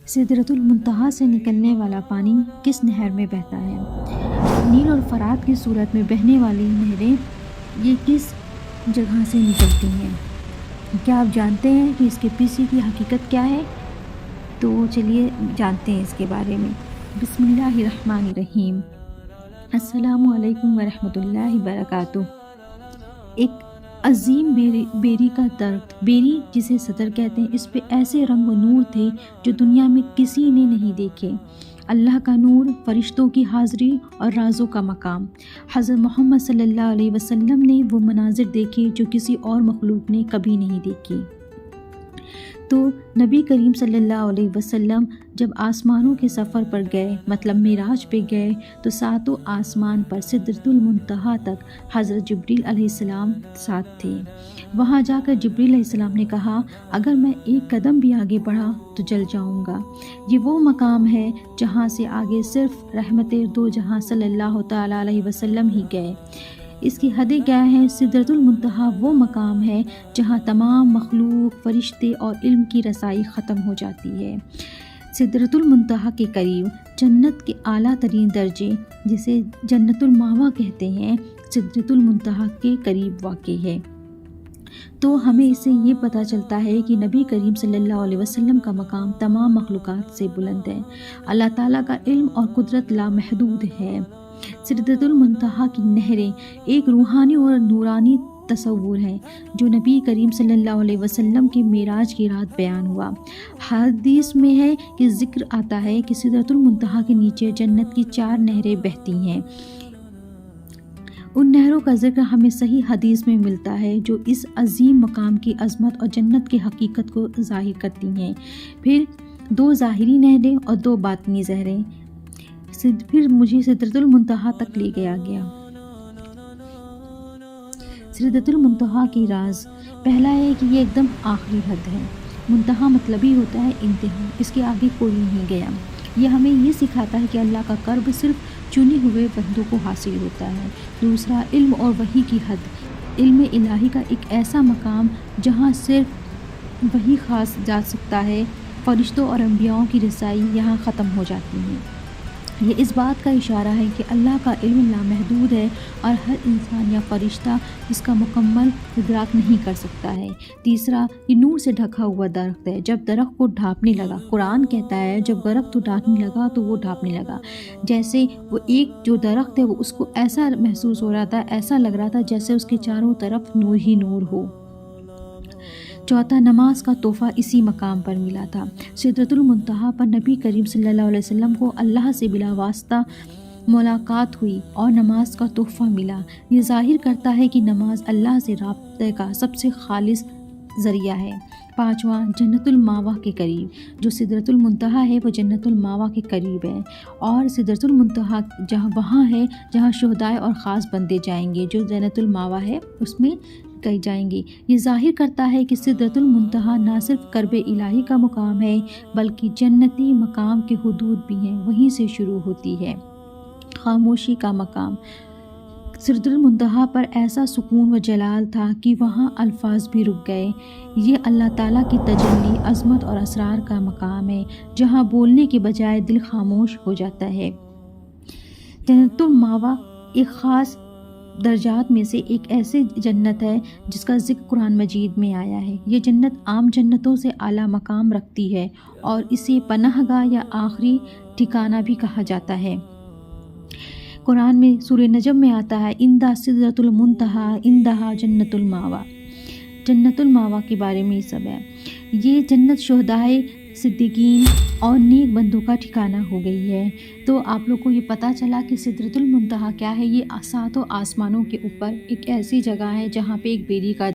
سدرۃ المنتہا سے نکلنے والا پانی کس نہر میں بہتا ہے؟ نیل اور فرات کی صورت میں بہنے والی نہریں یہ کس جگہ سے نکلتی ہیں؟ کیا آپ جانتے ہیں کہ اس کے پیچھے کی حقیقت کیا ہے؟ تو چلیے جانتے ہیں اس کے بارے میں۔ بسم اللہ الرحمن الرحیم۔ السلام علیکم ورحمۃ اللہ وبرکاتہ۔ ایک عظیم بیری کا درخت، بیری جسے صدر کہتے ہیں، اس پہ ایسے رنگ و نور تھے جو دنیا میں کسی نے نہیں دیکھے۔ اللہ کا نور، فرشتوں کی حاضری اور رازوں کا مقام۔ حضرت محمد صلی اللہ علیہ وسلم نے وہ مناظر دیکھے جو کسی اور مخلوق نے کبھی نہیں دیکھی۔ تو نبی کریم صلی اللہ علیہ وسلم جب آسمانوں کے سفر پر گئے، مطلب معراج پہ گئے، تو ساتوں آسمان پر سدرۃ المنتہا تک حضرت جبریل علیہ السلام ساتھ تھے۔ وہاں جا کر جبریل علیہ السلام نے کہا، اگر میں ایک قدم بھی آگے بڑھا تو جل جاؤں گا۔ یہ وہ مقام ہے جہاں سے آگے صرف رحمت دو جہاں صلی اللہ تعالیٰ علیہ وسلم ہی گئے۔ اس کی حدیں کیا ہیں؟ سدرۃ المنتہا وہ مقام ہے جہاں تمام مخلوق، فرشتے اور علم کی رسائی ختم ہو جاتی ہے۔ سدرۃ المنتہا کے قریب جنت کے اعلیٰ ترین درجے، جسے جنت الماوا کہتے ہیں، سدرۃ المنتہا کے قریب واقع ہے۔ تو ہمیں اس سے یہ پتہ چلتا ہے کہ نبی کریم صلی اللہ علیہ وسلم کا مقام تمام مخلوقات سے بلند ہے۔ اللہ تعالیٰ کا علم اور قدرت لامحدود ہے۔ سدرۃ المنتہا کی نہریں ایک روحانی اور نورانی تصور ہے جو نبی کریم صلی اللہ علیہ وسلم کی معراج کی رات بیان ہوا۔ حدیث میں ہے کہ ذکر آتا ہے کہ سدرۃ المنتہا کے نیچے جنت کی 4 نہریں بہتی ہیں۔ ان نہروں کا ذکر ہمیں صحیح حدیث میں ملتا ہے جو اس عظیم مقام کی عظمت اور جنت کی حقیقت کو ظاہر کرتی ہیں۔ پھر 2 ظاہری نہریں اور 2 باطنی نہریں۔ پھر مجھے سدرۃ المنتہا تک لے گیا۔ سدرۃ المنتہا کی راز، پہلا ہے کہ یہ ایک دم آخری حد ہے۔ منتہا مطلب ہی ہوتا ہے انتہا، اس کے آگے کوئی نہیں گیا۔ یہ ہمیں یہ سکھاتا ہے کہ اللہ کا قرب صرف چنے ہوئے بندوں کو حاصل ہوتا ہے۔ دوسرا، علم اور وحی کی حد، علم الہی کا ایک ایسا مقام جہاں صرف وحی خاص جا سکتا ہے۔ فرشتوں اور انبیاءوں کی رسائی یہاں ختم ہو جاتی ہے۔ یہ اس بات کا اشارہ ہے کہ اللہ کا علم لامحدود ہے اور ہر انسان یا فرشتہ اس کا مکمل ادراک نہیں کر سکتا ہے۔ تیسرا، یہ نور سے ڈھکا ہوا درخت ہے۔ جب درخت کو ڈھانپنے لگا، قرآن کہتا ہے جب درخت کو ڈھانپنے لگا تو وہ ڈھانپنے لگا، جیسے وہ ایک جو درخت ہے وہ اس کو ایسا محسوس ہو رہا تھا، ایسا لگ رہا تھا جیسے اس کے چاروں طرف نور ہی نور ہو۔ چوتھا، نماز کا تحفہ اسی مقام پر ملا تھا۔ سدرۃ المنتہا پر نبی کریم صلی اللہ علیہ وسلم کو اللہ سے بلا واسطہ ملاقات ہوئی اور نماز کا تحفہ ملا۔ یہ ظاہر کرتا ہے کہ نماز اللہ سے رابطے کا سب سے خالص ذریعہ ہے۔ پانچواں، جنت الماوا کے قریب، جو سدرۃ المنتہا ہے وہ جنت الماوا کے قریب ہے، اور سدرۃ المنتہا جہاں وہاں ہے جہاں شہدائے اور خاص بندے جائیں گے، جو جنت الماوا ہے اس میں کہی جائیں گے۔ یہ ظاہر کرتا ہے کہ سدرۃ المنتہا نہ صرف قرب الہی کا مقام ہے بلکہ جنتی مقام کے حدود بھی ہیں، وہیں سے شروع ہوتی ہے۔ خاموشی کا مقام، سدرۃ المنتہا پر ایسا سکون و جلال تھا کہ وہاں الفاظ بھی رک گئے۔ یہ اللہ تعالیٰ کی تجلی، عظمت اور اسرار کا مقام ہے جہاں بولنے کے بجائے دل خاموش ہو جاتا ہے۔ جنت الماوا ایک خاص درجات میں سے ایک ایسے جنت ہے جس کا ذکر قرآن مجید میں آیا ہے۔ یہ جنت عام جنتوں سے اعلیٰ مقام رکھتی ہے اور اسے پناہ گاہ یا آخری ٹھکانہ بھی کہا جاتا ہے۔ قرآن میں سورہ نجم میں آتا ہے، عندہ سدرۃ المنتہا عندہا جنت الماوا۔ جنت الماوا کے بارے میں یہ سب ہے۔ یہ جنت شہدائے، صدیقین اور نیک بندوں کا ٹھکانہ ہو گئی ہے۔ تو آپ لوگ کو یہ پتہ چلا کہ سدرۃ المنتہا کیا ہے۔ یہ 7 آسمانوں کے اوپر ایک ایسی جگہ ہے جہاں پہ ایک بیری کا